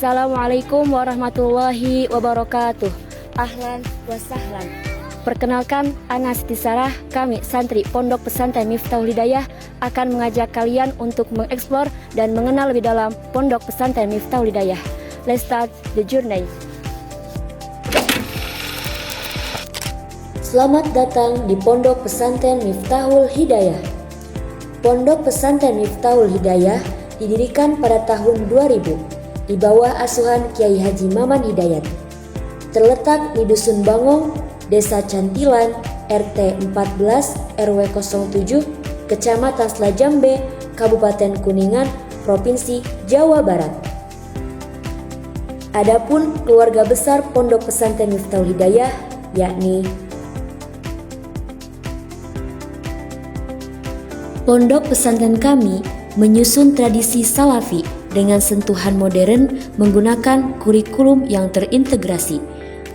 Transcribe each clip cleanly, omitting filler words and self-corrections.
Assalamualaikum warahmatullahi wabarakatuh. Ahlan wa sahlan. Perkenalkan, Ana Siti Sarah, kami santri Pondok Pesantren Miftahul Hidayah akan mengajak kalian untuk mengeksplor dan mengenal lebih dalam Pondok Pesantren Miftahul Hidayah. Let's start the journey. Selamat datang di Pondok Pesantren Miftahul Hidayah. Pondok Pesantren Miftahul Hidayah didirikan pada tahun 2000 di bawah asuhan Kiai Haji Maman Hidayat. Terletak di Dusun Bangong, Desa Cantilan, RT 14 RW 07, Kecamatan Selajambe, Kabupaten Kuningan, Provinsi Jawa Barat. Adapun keluarga besar Pondok Pesantren Miftahul Hidayah yakni Pondok pesantren kami menyusun tradisi salafi dengan sentuhan modern menggunakan kurikulum yang terintegrasi.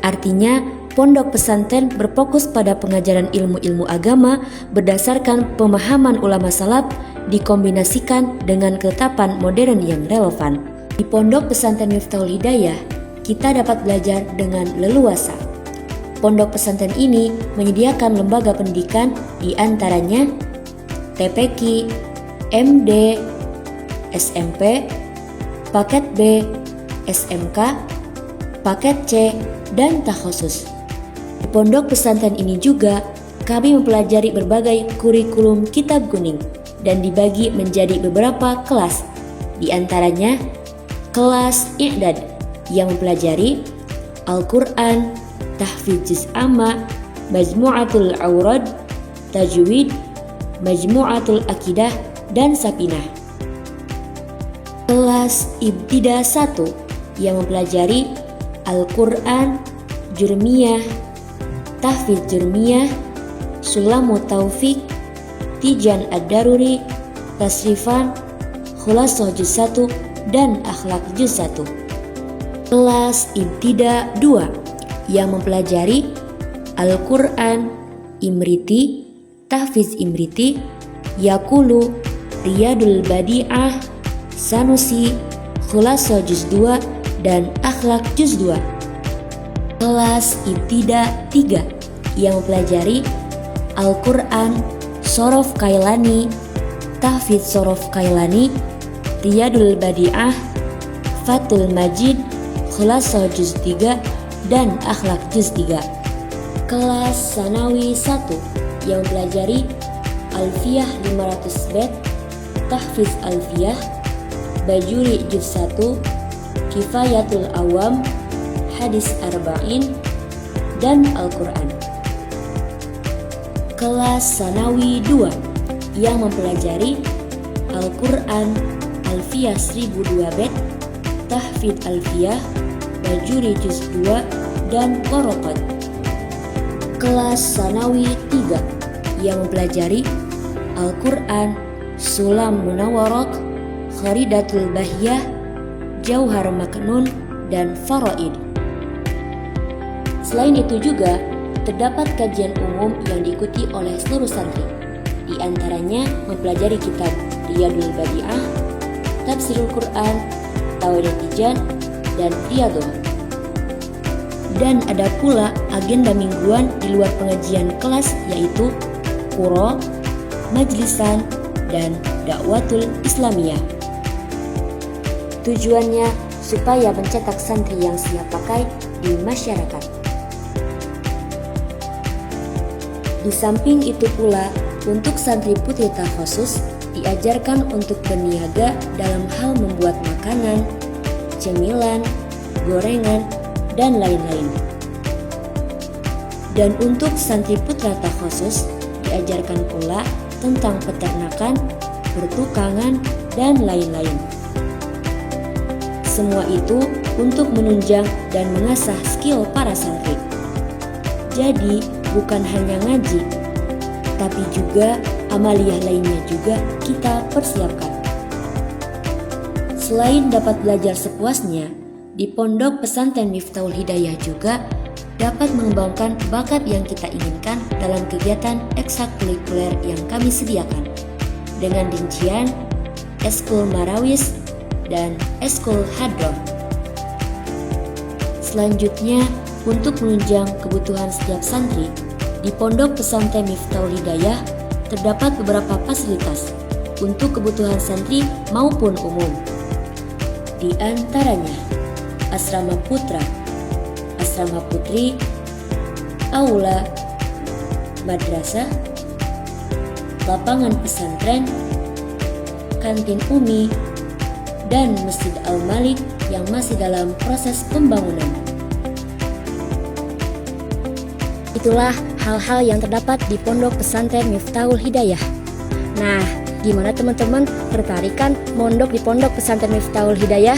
Artinya, pondok pesantren berfokus pada pengajaran ilmu-ilmu agama berdasarkan pemahaman ulama salaf dikombinasikan dengan ketetapan modern yang relevan. Di Pondok Pesantren Miftahul Hidayah, kita dapat belajar dengan leluasa. Pondok pesantren ini menyediakan lembaga pendidikan di antaranya TPQ, MD, SMP, paket B, SMK, paket C, dan takhusus. Di pondok pesantren ini juga kami mempelajari berbagai kurikulum kitab kuning dan dibagi menjadi beberapa kelas. Di antaranya kelas I'dad yang mempelajari Al-Quran, Tahfidz Juz Amma, Majmu'atul Awrad, Tajwid, Majmu'atul Akidah, dan Sapinah. Kelas Ibtida 1 yang mempelajari Al-Quran, Jurmiyah, Tahfidz Jurmiyah, Sulamut Taufik, Tijan Ad-Daruri, Tasrifan, Khulasoh Juz 1, dan Akhlak Juz 1. Kelas Ibtida 2 yang mempelajari Al-Quran, Imriti, Tahfidz Imriti, Yaqulu, Riyadul Badi'ah, Sanusi, Khulasoh Juz 2, dan Akhlak Juz 2. Kelas Ibtida 3 yang mempelajari Al-Quran, Sorof Kailani, Tahfidz Sorof Kailani, Riyadul Badi'ah, Fathul Majid, Khulasoh Juz 3, dan Akhlak Juz 3. Kelas Sanawi 1 yang mempelajari Alfiyah 500 bait, Tahfidz Alfiyah, Bajuri Juz 1, Kifayatul Awam, Hadis Arba'in, dan Al-Quran. Kelas Sanawi 2 yang mempelajari Al-Quran, Alfiyah 1002 bait, Tahfidz Alfiyah, Bajuri Juz 2, dan Qoroqat. Kelas Sanawi 3 yang mempelajari Al-Quran, Sulam Munawarok, Kharidatul Bahiyah, Jauhar Maknun, dan Faraid. Selain itu juga terdapat kajian umum yang diikuti oleh seluruh santri. Di antaranya mempelajari kitab Riyadul Badi'ah, Tafsirul Quran, Tauhid Tijan, dan Riyadhah. Dan ada pula agenda mingguan di luar pengajian kelas yaitu Qura, Majlisan, dan Dakwatul Islamiyah. Tujuannya supaya mencetak santri yang siap pakai di masyarakat. Di samping itu pula, untuk santri putri takhusus diajarkan untuk berniaga dalam hal membuat makanan, cemilan, gorengan, dan lain-lain. Dan untuk santri putra takhusus diajarkan pula tentang peternakan, pertukangan, dan lain-lain. Semua itu untuk menunjang dan mengasah skill para santri. Jadi, bukan hanya ngaji, tapi juga amaliyah lainnya juga kita persiapkan. Selain dapat belajar sepuasnya, di Pondok Pesantren Miftahul Hidayah juga dapat mengembangkan bakat yang kita inginkan dalam kegiatan ekstrakurikuler yang kami sediakan dengan rincian Eskul Marawis dan Eskul Hadroh. Selanjutnya, untuk menunjang kebutuhan setiap santri, di Pondok Pesantren Miftahul Hidayah terdapat beberapa fasilitas untuk kebutuhan santri maupun umum. Di antaranya, asrama putra, asrama putri, aula, madrasah, lapangan pesantren, kantin Umi, dan Masjid Al-Malik yang masih dalam proses pembangunan. Itulah hal-hal yang terdapat di Pondok Pesantren Miftahul Hidayah. Nah, gimana teman-teman? Tertarik kan mondok di Pondok Pesantren Miftahul Hidayah?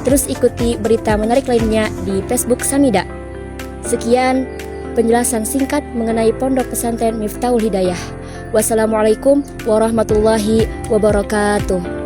Terus ikuti berita menarik lainnya di Facebook Samida. Sekian penjelasan singkat mengenai Pondok Pesantren Miftahul Hidayah. Wassalamualaikum warahmatullahi wabarakatuh.